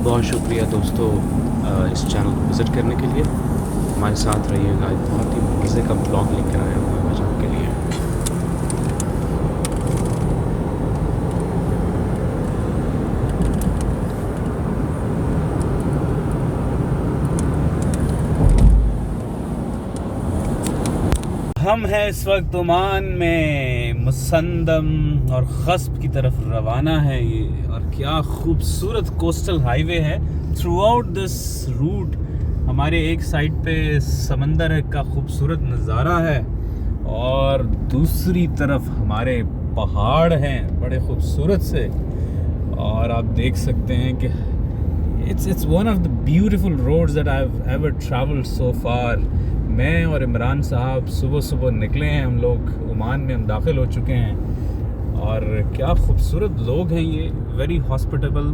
बहुत शुक्रिया दोस्तों इस चैनल को विज़िट करने के लिए। हमारे साथ रहिएगा, एक बहुत ही मज़े का ब्लॉग लेकर आया हूँ मैं आज आपके लिए। हम हैं इस वक्त ओमान में, मुसंदम और ख़स्ब की तरफ रवाना है ये, और क्या खूबसूरत कोस्टल हाईवे है। थ्रू आउट दिस रूट हमारे एक साइड पे समंदर का खूबसूरत नज़ारा है और दूसरी तरफ हमारे पहाड़ हैं बड़े खूबसूरत से। और आप देख सकते हैं कि it's one of the beautiful roads that I have ever travelled so far. मैं और इमरान साहब सुबह सुबह निकले हैं, हम लोग ओमान में हम दाखिल हो चुके हैं और क्या खूबसूरत लोग हैं ये, वेरी हॉस्पिटेबल,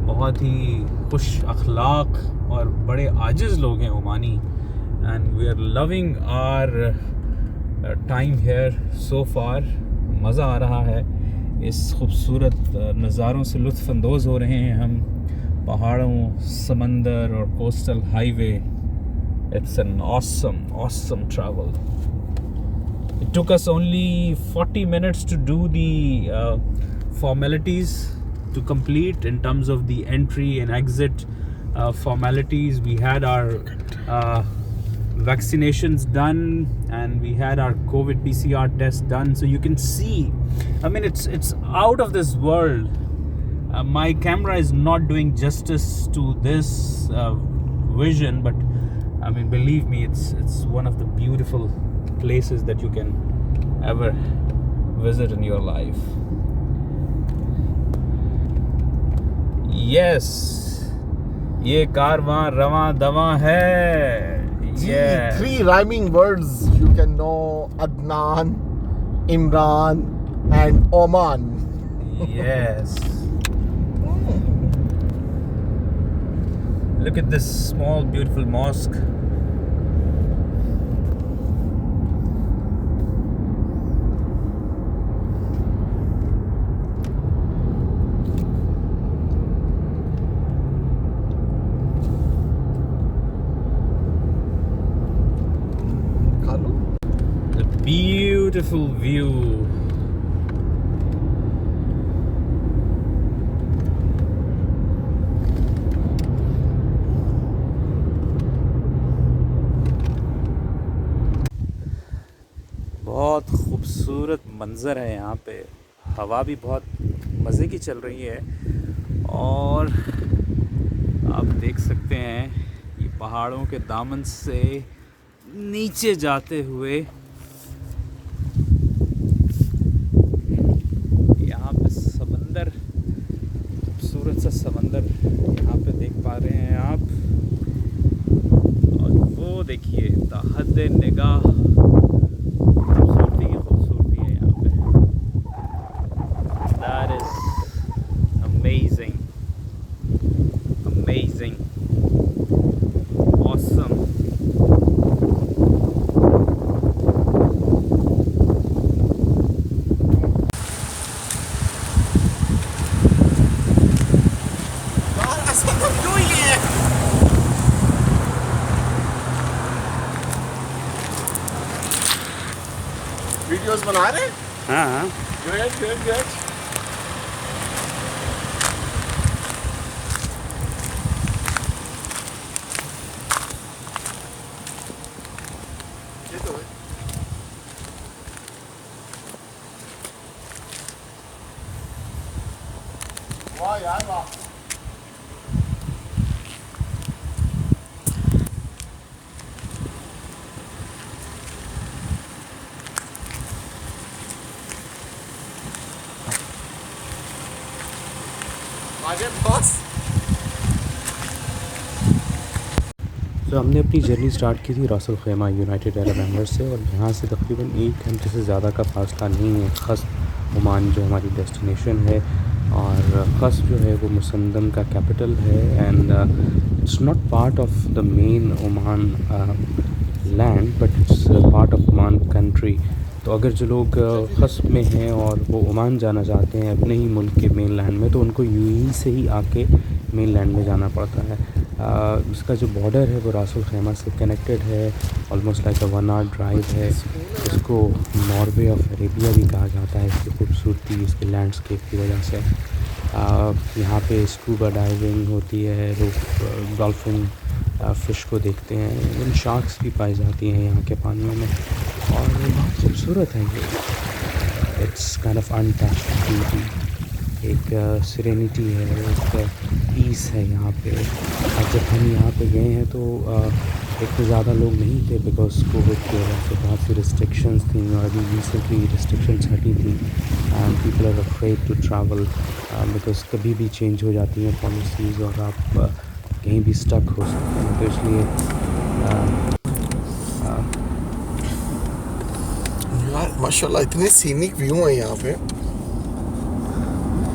बहुत ही खुश अखलाक और बड़े आजिज़ लोग हैं Omani. And we are loving our time here so far. मज़ा आ रहा है, इस खूबसूरत नज़ारों से लुत्फ़ अंदोज़ हो रहे हैं हम, पहाड़ों, समंदर और coastal highway. It's an awesome travel. It took us only 40 minutes to do the formalities to complete in terms of the entry and exit formalities. We had our vaccinations done and we had our COVID PCR test done. So you can see, I mean, it's out of this world. My camera is not doing justice to this vision, but I mean, believe me, it's one of the beautiful places that you can ever visit in your life. Yes, ये कारवां रवां दवां है। Yeah. Three rhyming words you can know: Adnan, Imran, and Oman. Yes. Look at this small beautiful mosque. A beautiful view. बहुत खूबसूरत मंज़र है यहाँ पे, हवा भी बहुत मज़े की चल रही है और आप देख सकते हैं ये पहाड़ों के दामन से नीचे जाते हुए यहाँ पे समंदर, खूबसूरत सा समंदर यहाँ पे देख पा रहे हैं आप। और वो देखिए ताहद निगाह, amazing, awesome. वीडियोस बना रहे? हाँ, Good. वाह यार वाह। आगे बस। तो हमने अपनी जर्नी स्टार्ट की थी रास अल खैमा यूनाइटेड अरब एमिरेट्स से, और यहाँ से तकरीबन 1 घंटे से ज़्यादा का फासला नहीं है। ख़स्ब ओमान जो हमारी डेस्टिनेशन है, और ख़स्ब जो है वो मुसंदम का कैपिटल है। And it's not part of the main Oman land, but it's part of Oman country. तो अगर जो लोग ख़स्ब में हैं और वो ओमान जाना चाहते हैं अपने ही मुल्क के मेन लैंड में, तो उनको यूएई से ही आके मेन लैंड में जाना पड़ता है। इसका जो बॉर्डर है वो रास अल खैमा से कनेक्टेड है, ऑलमोस्ट लाइक अ 1 आवर ड्राइव है। इसको नॉर्वे ऑफ अरेबिया भी कहा जाता है, इसकी खूबसूरती, इसके लैंडस्केप की वजह से। यहाँ पे स्कूबा डाइविंग होती है, लोग डॉल्फिन फ़िश को देखते हैं, इवन शार्क्स भी पाई जाती हैं यहाँ के पानियों में, और बहुत खूबसूरत है ये। It's kind of untouched beauty, एक सेरेनिटी है, एक पीस है यहाँ पे। और जब हम यहाँ पे गए हैं तो एक तो ज़्यादा लोग नहीं थे बिकॉज कोविड की वजह से बहुत सी रिस्ट्रिक्शंस थी, और अभी रिसेंटली रिस्ट्रिक्शंस हटी थी। People are afraid to travel because कभी भी चेंज हो जाती हैं पॉलिसीज़, और आप कहीं भी स्टक हो सकते हैं, तो इसलिए यार माशाल्लाह इतने सीनिक व्यू हैं यहाँ पे।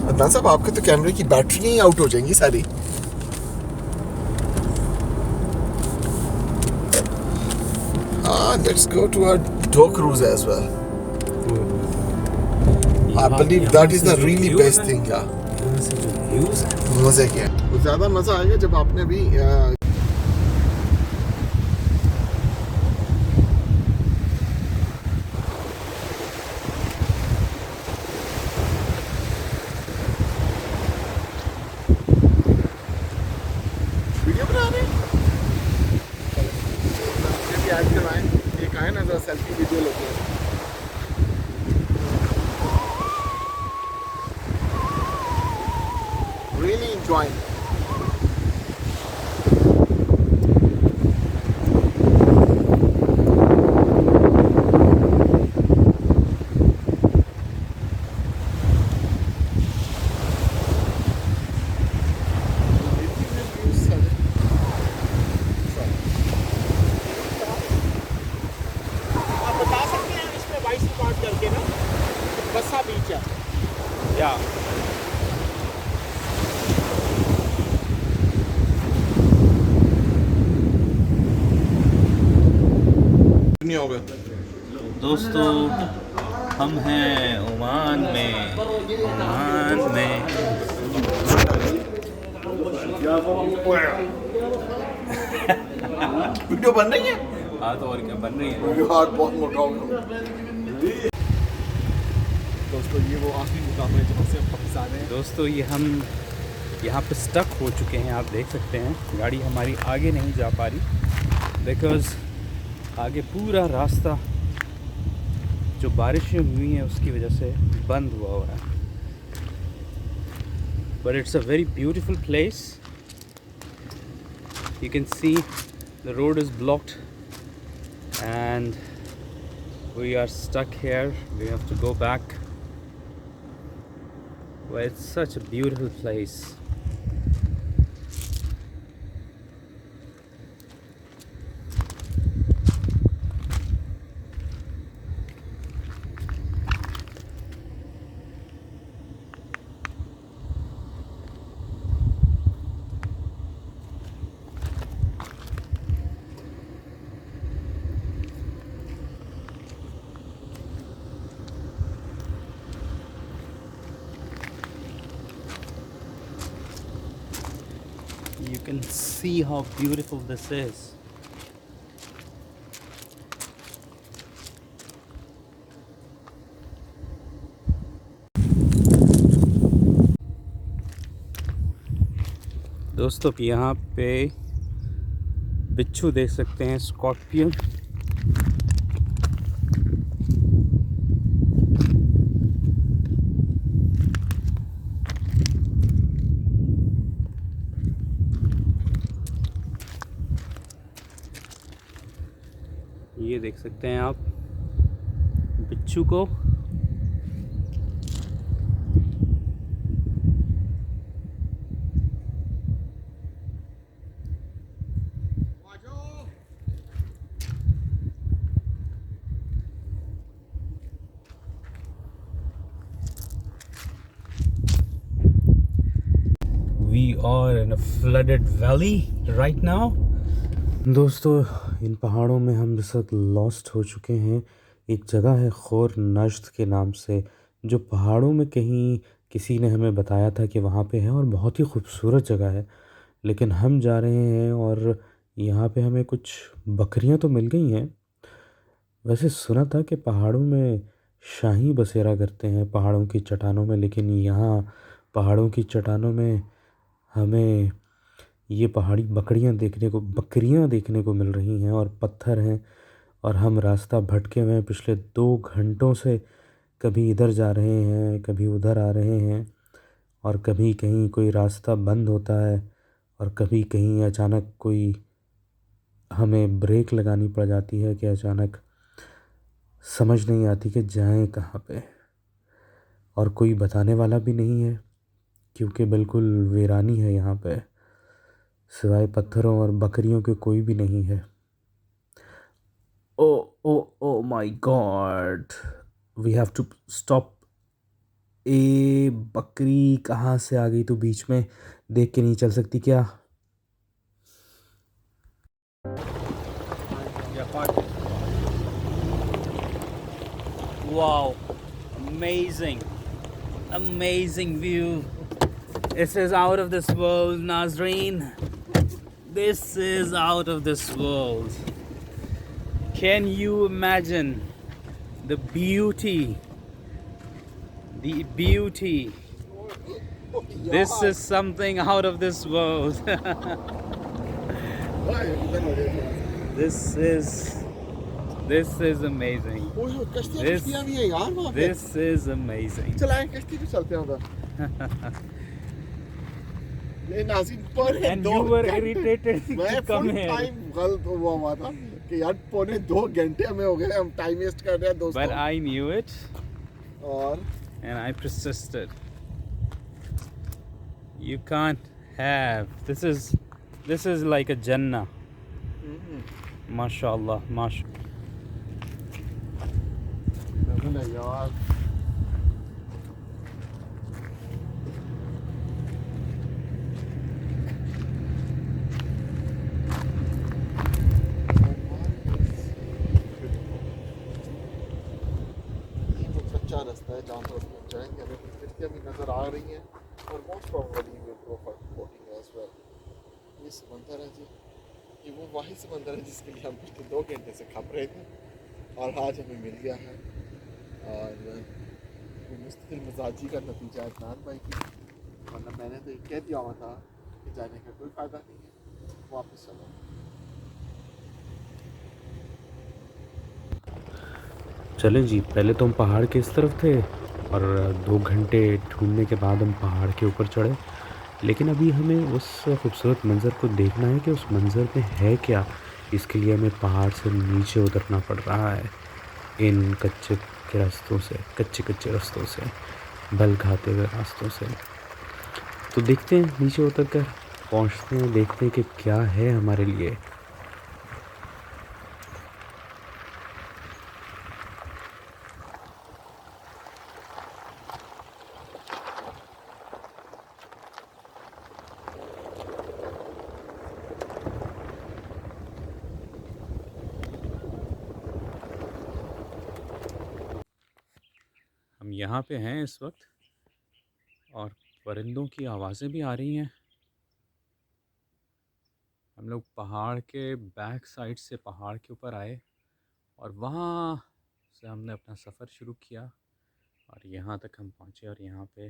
अदनान साहब, आपके तो कैमरे की बैटरी ही आउट हो जाएंगी सारी। हाँ, let's go to a dhow cruise as well. I believe that is the really best thing, yeah. मजे के वो ज़्यादा मज़ा आएगा जब आपने भी वीडियो बना रहे हैं, भी ऐड करवाएं। एक आए ना जरा सेल्फी वीडियो लेते हैं। Really enjoying. आप बता सकते हैं इसमें वाइस रिकॉर्ड करके ना, बस्सा बीच है। या नहीं होगा। दोस्तों, हम हैं ओमान में, ओमान में। वीडियो बन रही है? हाँ, तो और क्या बन रही है। वीडियो हार्ट बहुत मोटा हो गया। दोस्तों, ये वो आखिरी मुकाम है जहाँ से हम वापस आ रहे हैं। दोस्तों, ये हम यहाँ पे स्टक हो चुके हैं, आप देख सकते हैं। गाड़ी हमारी आगे नहीं जा पा रही बिकॉज़ आगे पूरा रास्ता जो बारिशें हुई हैं उसकी वजह से बंद हुआ है। But it's a very beautiful place. You can see the road is blocked and we are stuck here. We have to go back. Well, it's such a beautiful place. You can see how beautiful this is. दोस्तों, यहाँ पे बिच्छू देख सकते हैं, scorpion. ये देख सकते हैं आप बिच्छू को। We are in a flooded valley right now. दोस्तों, इन पहाड़ों में हम इस वक्त लॉस्ट हो चुके हैं। एक जगह है खौर नश्त के नाम से, जो पहाड़ों में कहीं किसी ने हमें बताया था कि वहाँ पे है और बहुत ही खूबसूरत जगह है। लेकिन हम जा रहे हैं और यहाँ पे हमें कुछ बकरियाँ तो मिल गई हैं। वैसे सुना था कि पहाड़ों में शाही बसेरा करते हैं पहाड़ों की चट्टानों में, लेकिन यहाँ पहाड़ों की चट्टानों में हमें ये पहाड़ी बकरियाँ देखने को मिल रही हैं और पत्थर हैं। और हम रास्ता भटके हुए हैं पिछले 2 घंटों से। कभी इधर जा रहे हैं, कभी उधर आ रहे हैं, और कभी कहीं कोई रास्ता बंद होता है और कभी कहीं अचानक कोई हमें ब्रेक लगानी पड़ जाती है कि अचानक समझ नहीं आती कि जाएं कहाँ पे। और कोई बताने वाला भी नहीं है क्योंकि बिल्कुल वीरानी है यहाँ पे, सिवाय पत्थरों और बकरियों के कोई भी नहीं है। Oh oh oh my god, we have to stop. ए बकरी कहाँ से आ गई? तो बीच में देख के नहीं चल सकती क्या? Wow, amazing, amazing view. This is out of this world, Nazreen. This is out of this world. Can you imagine the beauty? The beauty. This is something out of this world. This is amazing. कश्तियाँ भी हैं यार वहाँ पे। This is amazing. चलाएं कश्ती भी चलते हैं उधर। ले नाज़रीन पर And you were irritated to मैं come फुल here. टाइम गलत हुआ था कि यार 2.25 घंटे हमें हो गए, हम टाइम वेस्ट कर रहे हैं दोस्तों। But I knew it और and I persisted. You can't have. This is like a Jannah. MashaAllah, MashaAllah. यार कच्चा रास्ता है जहाँ पर हम जाएंगे, हमें कुछ खिड़कियाँ भी नज़र आ रही हैं और most probably will go for boating as well. ये समंदर है जी, ये वो वाहिद समंदर है जिसके लिए हम पिछले 2 घंटे से खप रहे थे और आज हमें मिल गया है। और ये मुस्तकिल मिजाजी का नतीजा है इमरान भाई की, वरना मैंने तो ये कह दिया हुआ था कि जाने का कोई फ़ायदा नहीं है, वापस चलो। चलें जी, पहले तो हम पहाड़ के इस तरफ थे और 2 घंटे ढूंढने के बाद हम पहाड़ के ऊपर चढ़े। लेकिन अभी हमें उस खूबसूरत मंज़र को देखना है कि उस मंज़र में है क्या। इसके लिए हमें पहाड़ से नीचे उतरना पड़ रहा है इन कच्चे रास्तों से, बल खाते हुए रास्तों से। तो देखते हैं, नीचे उतर कर पहुँचते हैं, देखते हैं कि क्या है हमारे लिए। हम यहाँ पे हैं इस वक्त और परिंदों की आवाज़ें भी आ रही हैं। हम लोग पहाड़ के बैक साइड से पहाड़ के ऊपर आए और वहाँ से हमने अपना सफ़र शुरू किया और यहाँ तक हम पहुँचे। और यहाँ पे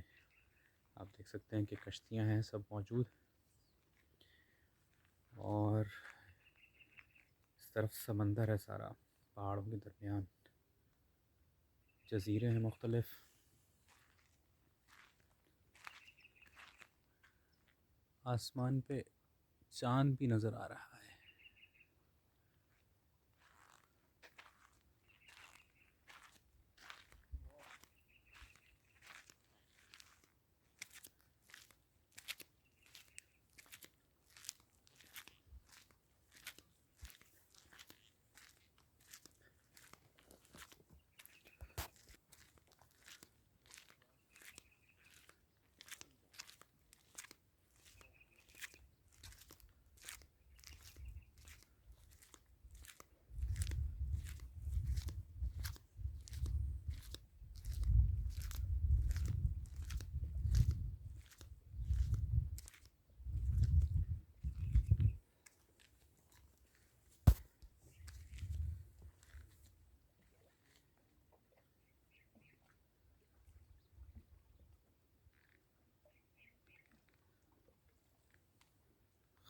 आप देख सकते हैं कि कश्तियाँ हैं सब मौजूद, और इस तरफ समंदर है सारा, पहाड़ों के दरमियान जज़ीरे हैं मुख्तलिफ़। आसमान पे चाँद भी नज़र आ रहा है।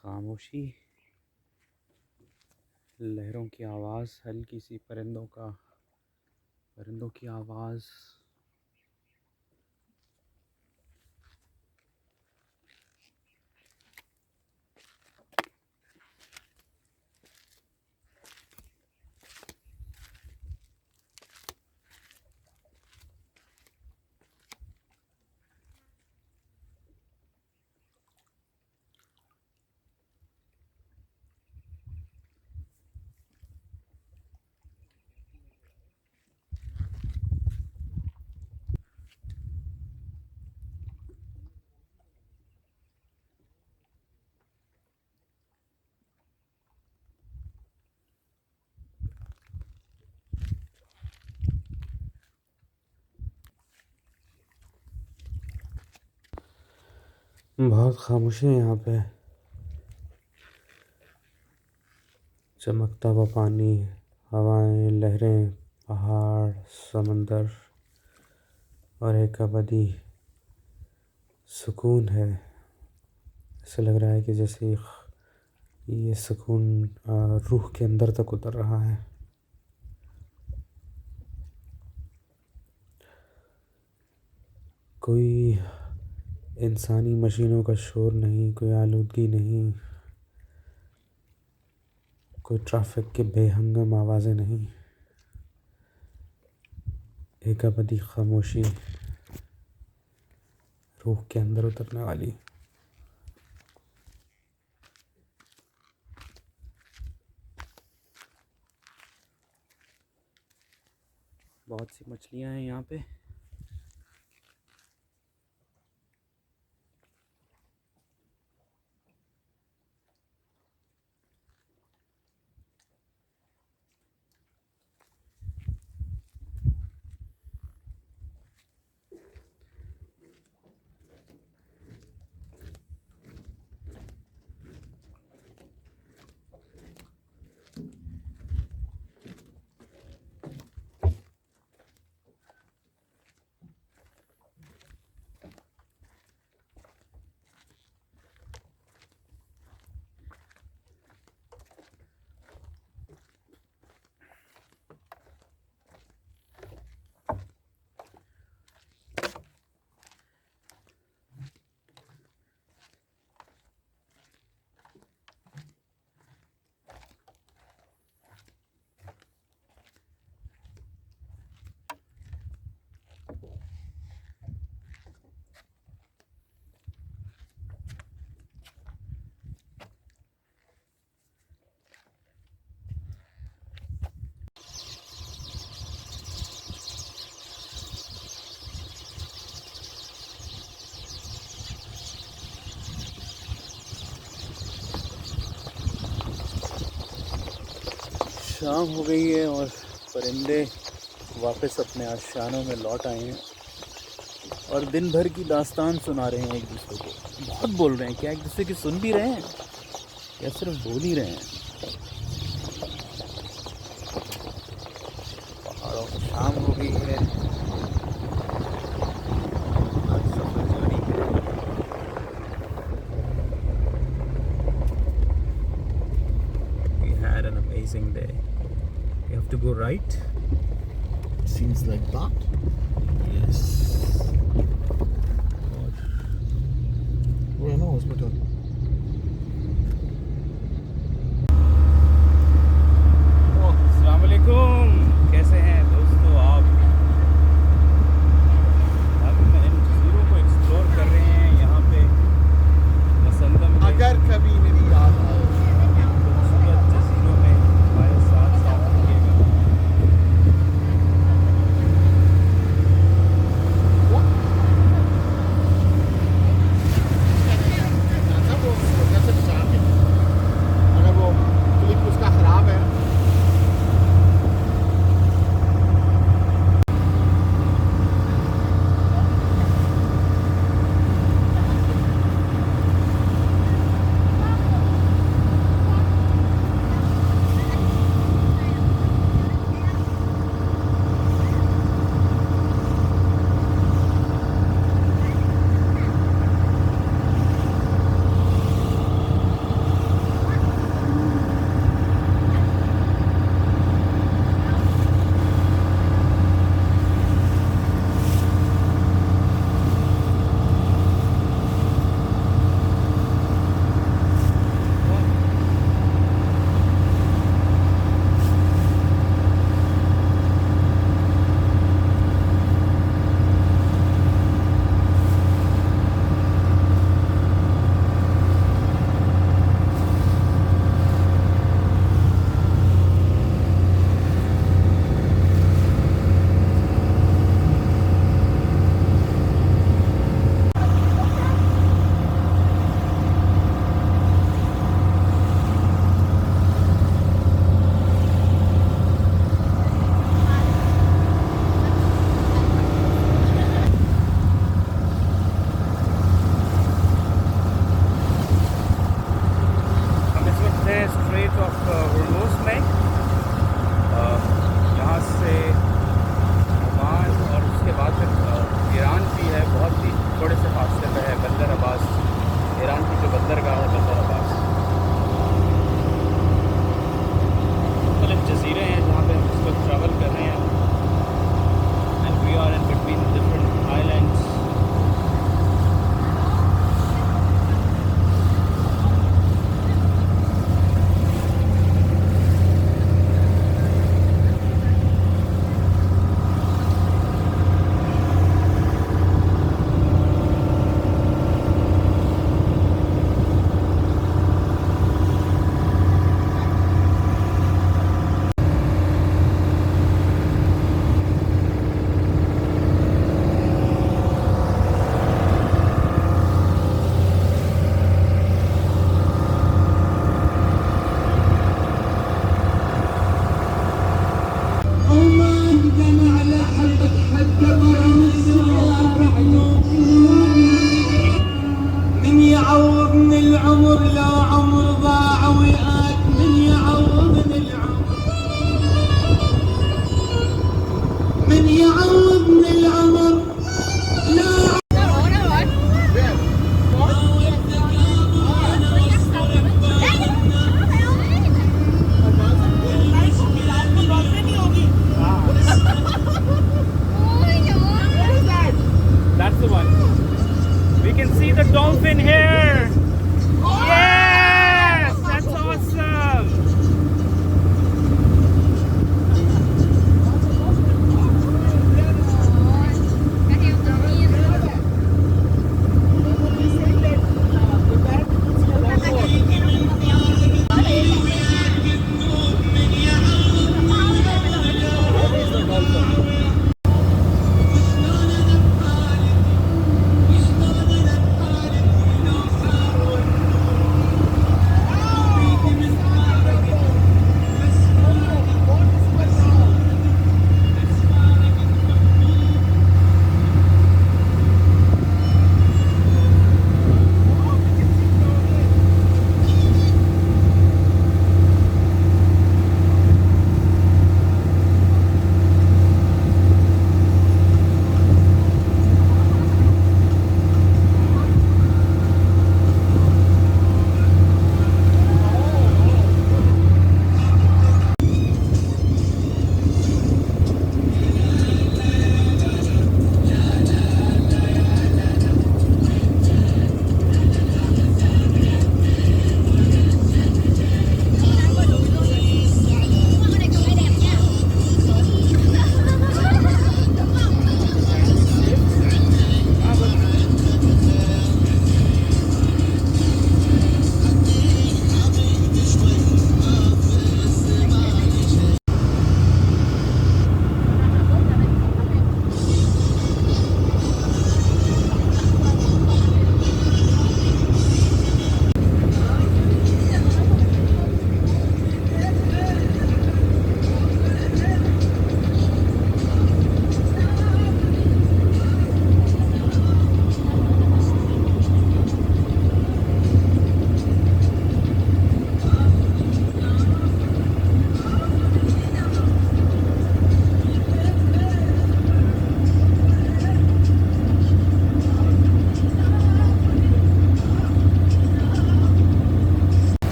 खामोशी, लहरों की आवाज़, हल्की सी परिंदों की आवाज़। बहुत खामोशी है यहाँ पे। चमकता हुआ पानी, हवाएं, लहरें, पहाड़, समंदर और एक अबदी सुकून है। ऐसा लग रहा है कि जैसे ये सुकून रूह के अंदर तक उतर रहा है। कोई इंसानी मशीनों का शोर नहीं, कोई आलूदगी नहीं, कोई ट्रैफिक के बेहंगम आवाज़ें नहीं। एक अबदी खामोशी, रूह के अंदर उतरने वाली। बहुत सी मछलियाँ हैं यहाँ पे। शाम हो गई है और परिंदे वापस अपने आशियानों में लौट आए हैं और दिन भर की दास्तान सुना रहे हैं एक दूसरे को। बहुत बोल रहे हैं। क्या एक दूसरे की सुन भी रहे हैं या सिर्फ बोल ही रहे हैं? पहाड़ों की शाम हो गई है। आज सफर जारी है। We had an amazing day. You have to go right. Seems like that. Yes. We're in a hospital. अस्सलाम वालेकुम, कैसे हैं दोस्तों आप? हम इन जज़ीरों को एक्सप्लोर कर रहे हैं यहाँ पे मसंदम में। अगर कभी मेरी याद आए इन खूबसूरत जज़ीरों में हमारे साथ साथ रहिएगा। स्ट्रेट ऑफ होर्मुज में, यहाँ से ओमान और उसके बाद फिर ईरान भी है, बहुत ही थोड़े से फासले पे है बंदर अब्बास, ईरान की जो बंदरगाह है बंदर अब्बास। मुख्तलिफ जजीरे हैं जहाँ पे हम इस वक्त ट्रैवल कर रहे हैं, and we are in between different islands.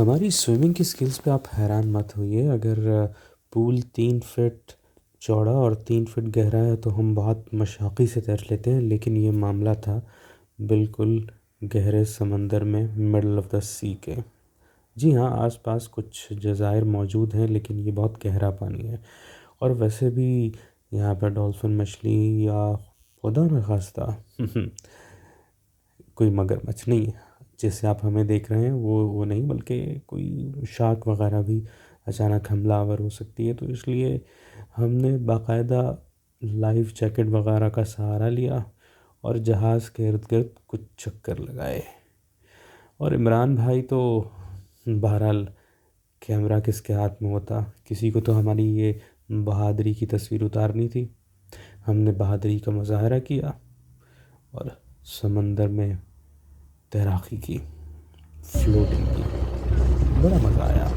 हमारी स्विमिंग की स्किल्स पे आप हैरान मत होइए। अगर पूल 3 फीट चौड़ा और 3 फीट गहरा है तो हम बहुत मशाकी से तैर लेते हैं, लेकिन ये मामला था बिल्कुल गहरे समंदर में, मिडल ऑफ द सी के। जी हाँ, आसपास कुछ जज़ायर मौजूद हैं, लेकिन ये बहुत गहरा पानी है। और वैसे भी यहाँ पर डॉल्फिन मछली या खुदा न खास्ता कोई मगरमच्छ नहीं है जैसे आप हमें देख रहे हैं, वो नहीं, बल्कि कोई शार्क वगैरह भी अचानक हमलावर हो सकती है। तो इसलिए हमने बाकायदा लाइफ जैकेट वगैरह का सहारा लिया और जहाज़ के इर्द गिर्द कुछ चक्कर लगाए। और इमरान भाई तो बहरहाल, कैमरा किसके हाथ में होता, किसी को तो हमारी ये बहादुरी की तस्वीर उतारनी थी। हमने बहादुरी का मुजाहरा किया और समंदर में तैराकी की, फ्लोटिंग की, बड़ा मज़ा आया।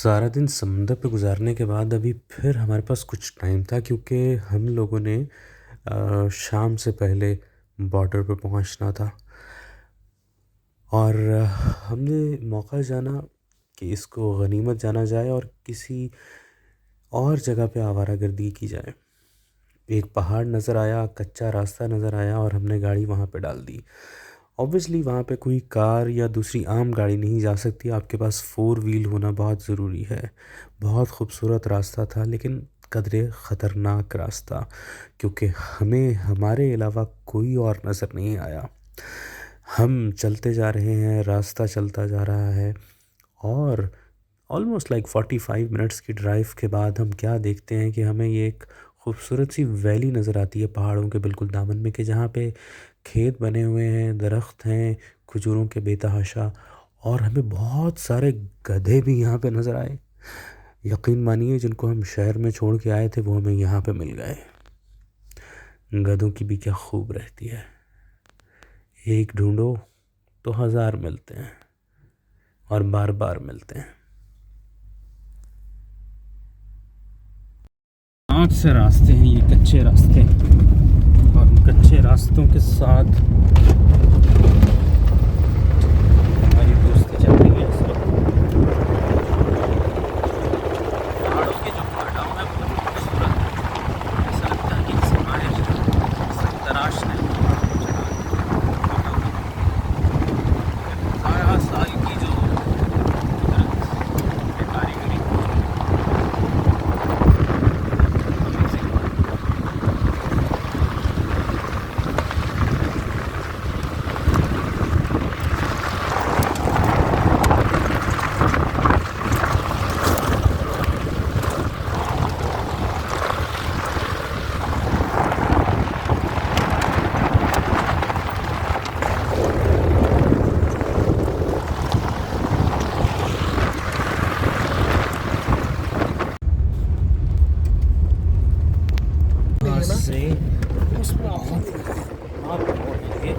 सारा दिन समंदर पे गुजारने के बाद अभी फिर हमारे पास कुछ टाइम था, क्योंकि हम लोगों ने शाम से पहले बॉर्डर पे पहुंचना था। और हमने मौका जाना कि इसको गनीमत जाना जाए और किसी और जगह पे आवारागर्दी की जाए। एक पहाड़ नज़र आया, कच्चा रास्ता नज़र आया और हमने गाड़ी वहाँ पे डाल दी। ऑब्वियसली वहाँ पे कोई कार या दूसरी आम गाड़ी नहीं जा सकती, आपके पास 4 व्हील होना बहुत ज़रूरी है। बहुत खूबसूरत रास्ता था, लेकिन कदरे ख़तरनाक रास्ता, क्योंकि हमें हमारे अलावा कोई और नज़र नहीं आया। हम चलते जा रहे हैं, रास्ता चलता जा रहा है और ऑलमोस्ट लाइक 45 मिनट्स की ड्राइव के बाद हम क्या देखते हैं कि हमें ये एक खूबसूरत सी वैली नज़र आती है पहाड़ों के बिल्कुल दामन में, कि जहाँ पे खेत बने हुए हैं, दरख्त हैं, खजूरों के बेतहाशा, और हमें बहुत सारे गधे भी यहाँ पे नज़र आए। यकीन मानिए, जिनको हम शहर में छोड़ के आए थे वो हमें यहाँ पे मिल गए। गधों की भी क्या खूब रहती है, एक ढूंढो तो 1000 मिलते हैं और बार बार मिलते हैं। 5 से रास्ते हैं, ये कच्चे रास्ते, और उन कच्चे रास्तों के साथ हमारी दोस्ती चल रही है इस वक्त। पहाड़ों के जो पहाड़ाओं है बहुत खूबसूरत है, ऐसा लगता है कि किसी माहिर से तराश नहीं। सारा साल की जो कुदरत की कारीगरी, से उसमें आप बोलेंगे।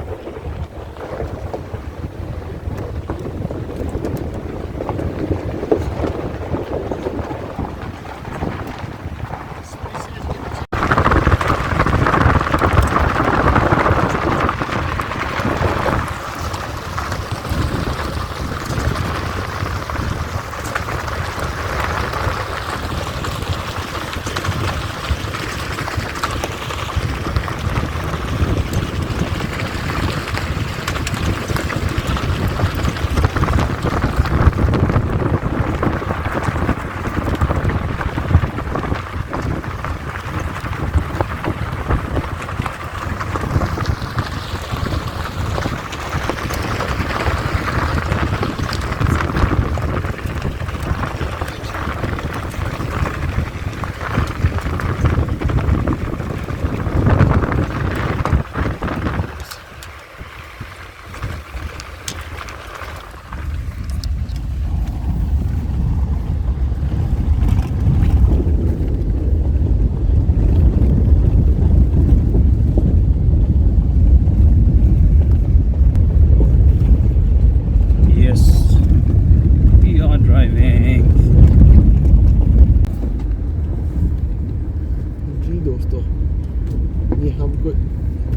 दोस्तों, ये हमको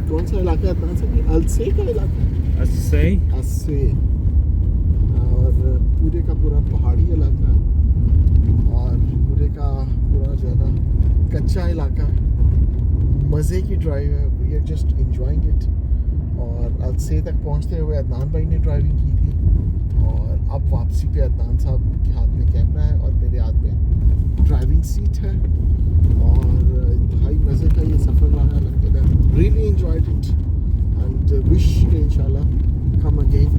कौन सा इलाका है? कौन सा? अलसे का इलाका, सही। अससे, और पूरे का पूरा पहाड़ी इलाका और पूरे का पूरा जो है ना कच्चा इलाका है। मज़े की ड्राइव है, we are just enjoying it. और अलसे तक पहुंचते हुए अदनान भाई ने ड्राइविंग की थी, और अब वापसी पे अदनान साहब के हाथ में कैमरा है और मेरे हाथ में ड्राइविंग सीट है। और इंतहाई मज़े का ये सफ़र रहा है अलहम्दुलिल्लाह, really enjoyed it and wish इंशाल्लाह come again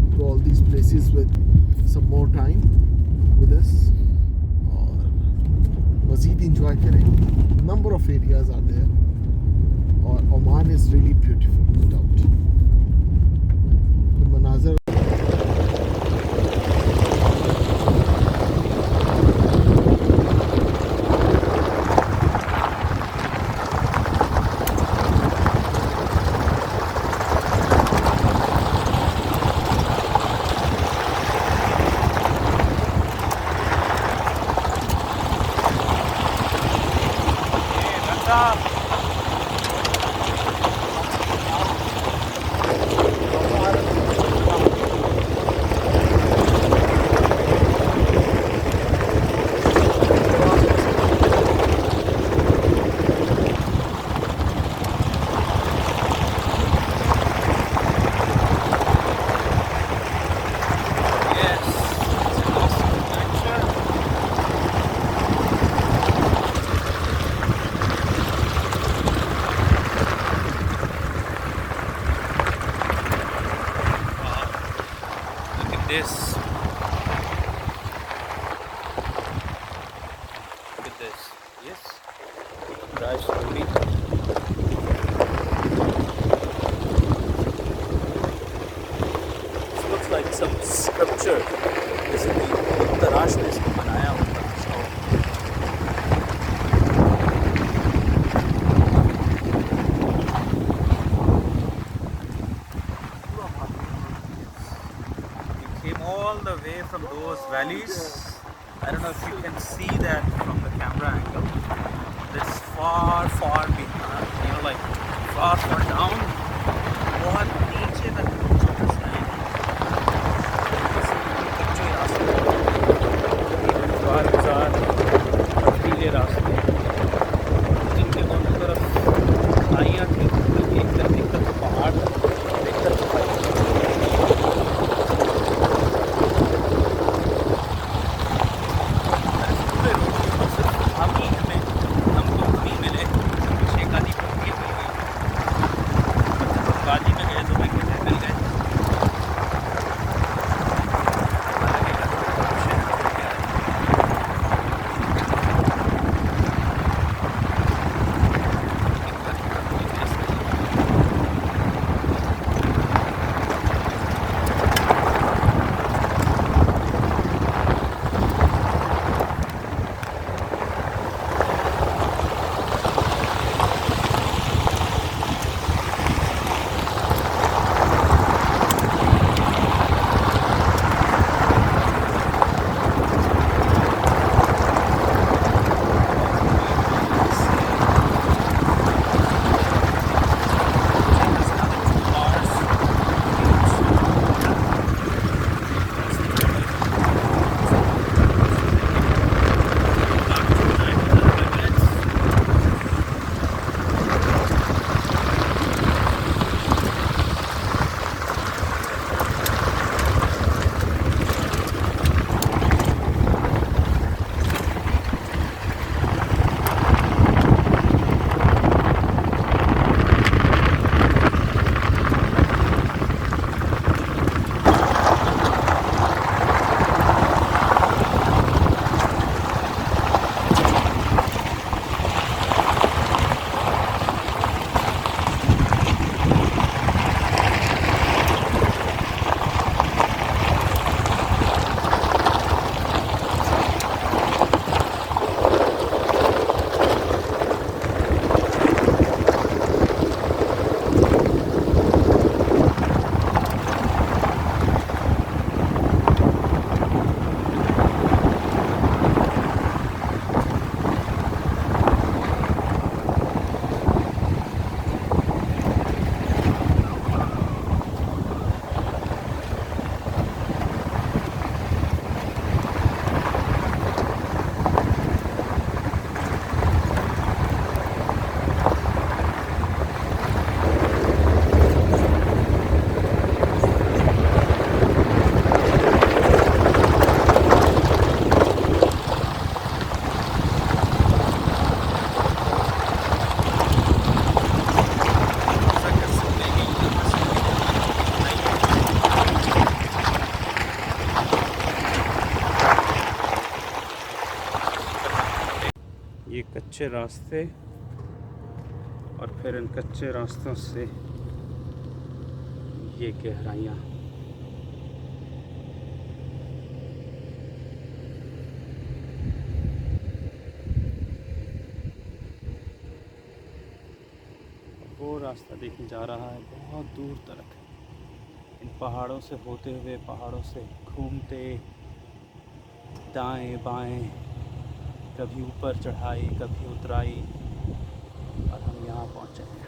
to all these places with some more time with us और मज़ीद इंजॉय करें। Number of areas are there और Oman is really beautiful, no doubt. मनाज़र this. Look at this. Yes. Drive slowly. This looks like some sculpture. Basically, तराश में इसको बनाया हुआ है। All the way from those valleys. I don't know if you can see that from the camera angle. This far behind, like far down. बहुत नीचे तक पहुंचा है। कच्चे रास्ते, बाजार, पथरीले रास्ते, जिनके दोनों तरफ खाइयाँ थी। एक तरफ पहाड़, एक तरफ कच्चे रास्ते और फिर इन कच्चे रास्तों से ये गहराइयाँ। वो रास्ता देखने जा रहा है बहुत दूर तक, इन पहाड़ों से होते हुए, पहाड़ों से घूमते, दाएं बाएं, कभी ऊपर चढ़ाई कभी उतराई, और हम यहाँ पहुँचे हैं।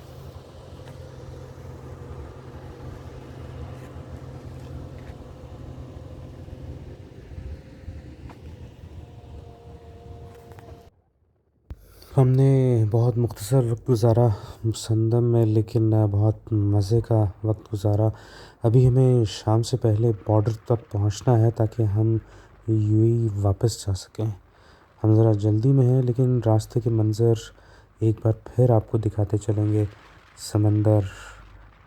हमने बहुत मुख्तसर वक्त गुज़ारा मुसंदम में, लेकिन बहुत मज़े का वक्त गुज़ारा। अभी हमें शाम से पहले बॉर्डर तक पहुंचना है ताकि हम यूएई वापस जा सकें। हम ज़रा जल्दी में हैं, लेकिन रास्ते के मंज़र एक बार फिर आपको दिखाते चलेंगे। समंदर,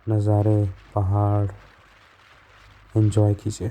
नज़ारे, पहाड़, एंजॉय कीजिए।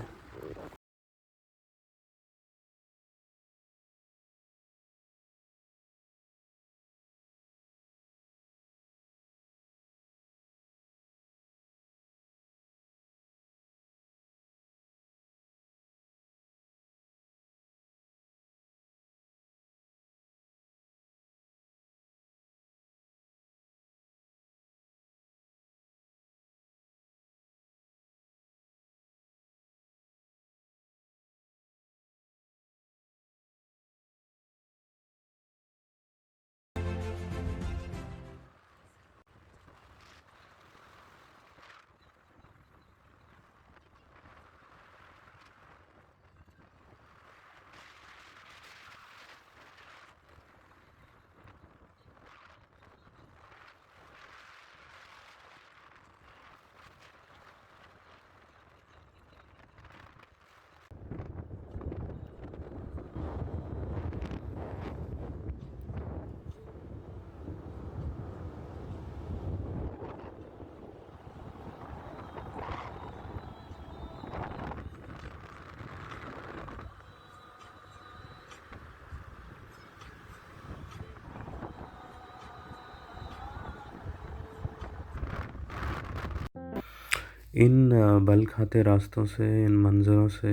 इन बल खाते रास्तों से, इन मंज़रों से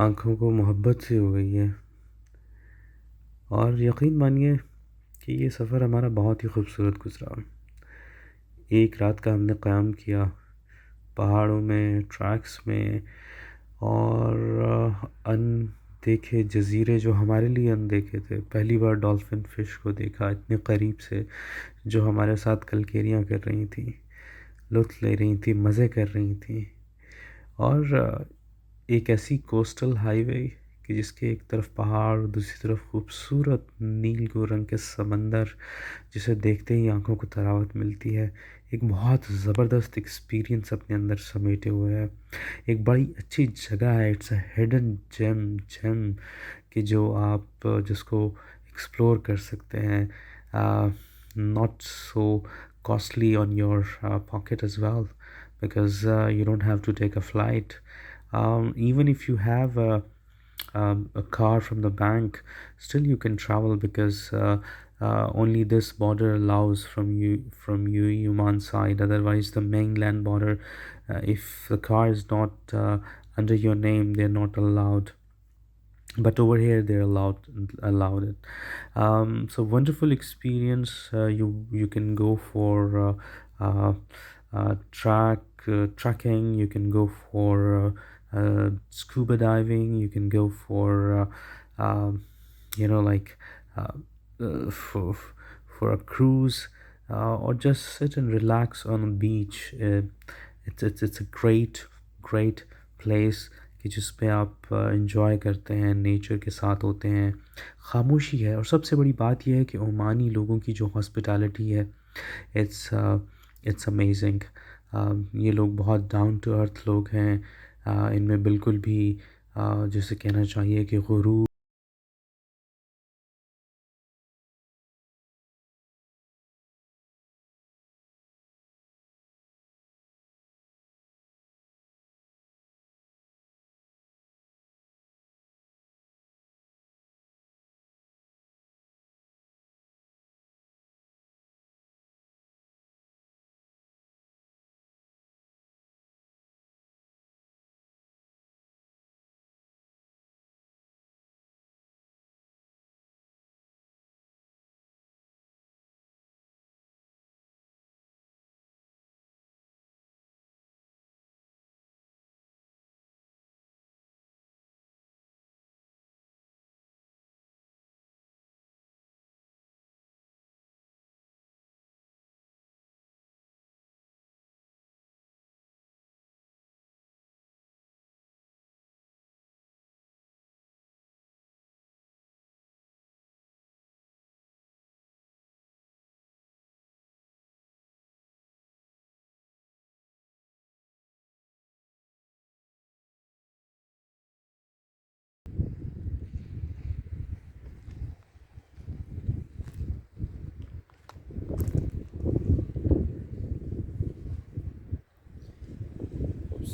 आँखों को मोहब्बत सी हो गई है। और यकीन मानिए कि ये सफ़र हमारा बहुत ही खूबसूरत गुज़रा। एक रात का हमने क़याम किया पहाड़ों में, ट्रैक्स में, और अनदेखे जज़ीरे जो हमारे लिए अनदेखे थे। पहली बार डॉल्फिन फ़िश को देखा इतने क़रीब से, जो हमारे साथ कलकेरियाँ कर रही थी, लुत्फ़ ले रही थी, मज़े कर रही थी। और एक ऐसी कोस्टल हाईवे कि जिसके एक तरफ पहाड़, दूसरी तरफ खूबसूरत नील रंग के समंदर, जिसे देखते ही आंखों को तरावत मिलती है। एक बहुत ज़बरदस्त एक्सपीरियंस अपने अंदर समेटे हुए है। एक बड़ी अच्छी जगह है, it's a hidden gem gem कि जो आप जिसको एक्सप्लोर कर सकते हैं, not so costly on your pocket as well, because you don't have to take a flight. Even if you have a car from the bank, still you can travel, because only this border allows from you Oman side. Otherwise, the mainland border, if the car is not under your name, they're not allowed. But over here they're allowed it. So wonderful experience. You can go for trekking. You can go for scuba diving. You can go for like uh, for a cruise, or just sit and relax on a beach. It's a great place कि जिस पे आप enjoy करते हैं, nature के साथ होते हैं, खामोशी है। और सबसे बड़ी बात यह है कि ओमानी लोगों की जो हॉस्पिटैलिटी है, इट्स इट्स अमेजिंग। ये लोग बहुत डाउन टू अर्थ लोग हैं। इनमें बिल्कुल भी जैसे कहना चाहिए कि गुरूर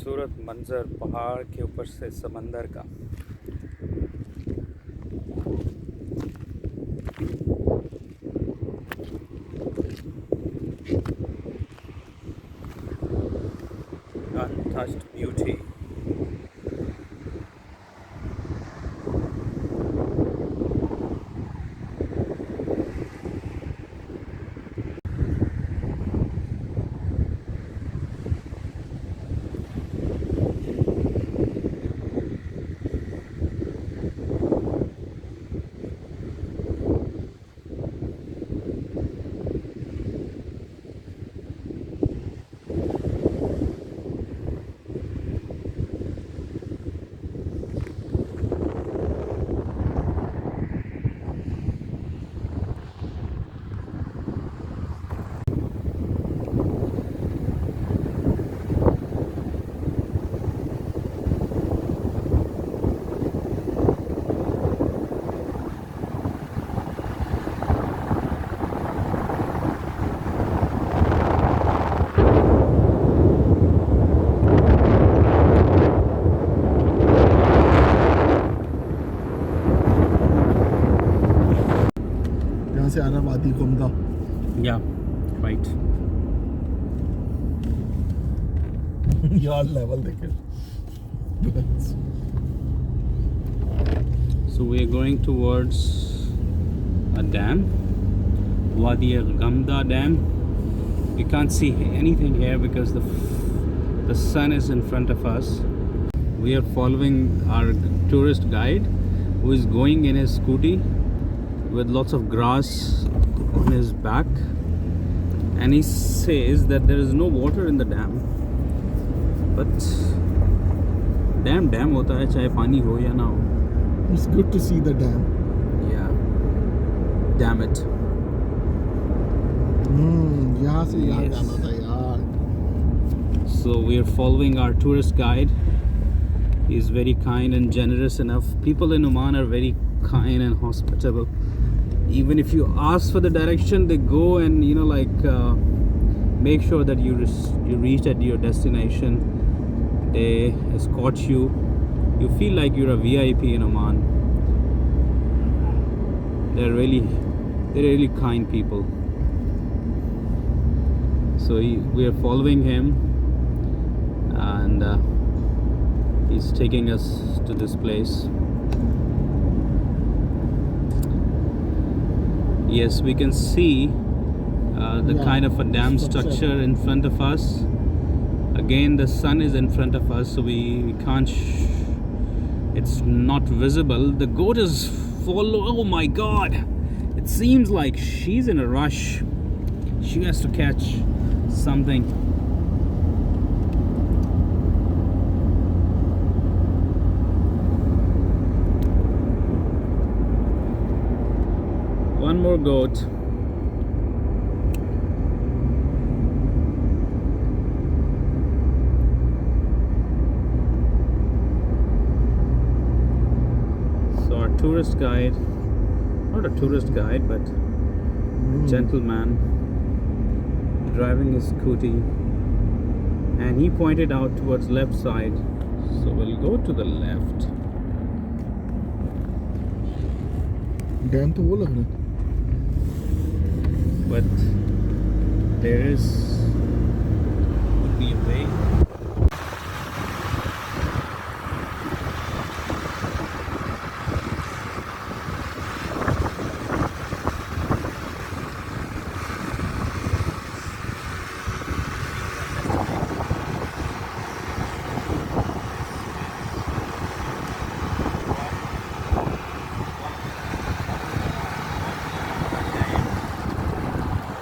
खूबसूरत मंजर पहाड़ के ऊपर से समंदर का। Untouched beauty. यहाँ से आना वादी गुमदा। Yeah, right. यार लेवल देखे। So we are going towards a dam, Wadi Gamda Dam. We can't see anything here because the sun is in front of us. We are following our tourist guide who is going in his scooty with lots of grass on his back, and he says that there is no water in the dam, but dam होता है चाहे पानी हो या ना हो. It's good to see the dam. Yeah, damn it. यहाँ से यहाँ Yes. जाना था यार। So we are following our tourist guide. He is very kind and generous enough. People in Oman are very kind and hospitable. Even if you ask for the direction, they go and make sure that you reach at your destination. They escort you. You feel like you're a VIP in Oman. They're really kind people. So we are following him, and he's taking us to this place. Yes, we can see the kind of a dam structure in front of us. Again, the sun is in front of us, so we can't. It's not visible. The goat is oh my God! It seems like she's in a rush. She has to catch something. One more goat. So our tourist guide, not a tourist guide, but gentleman driving his scooty, and he pointed out towards left side, so we'll go to the left. Dam तो वो लग रहा है। But there is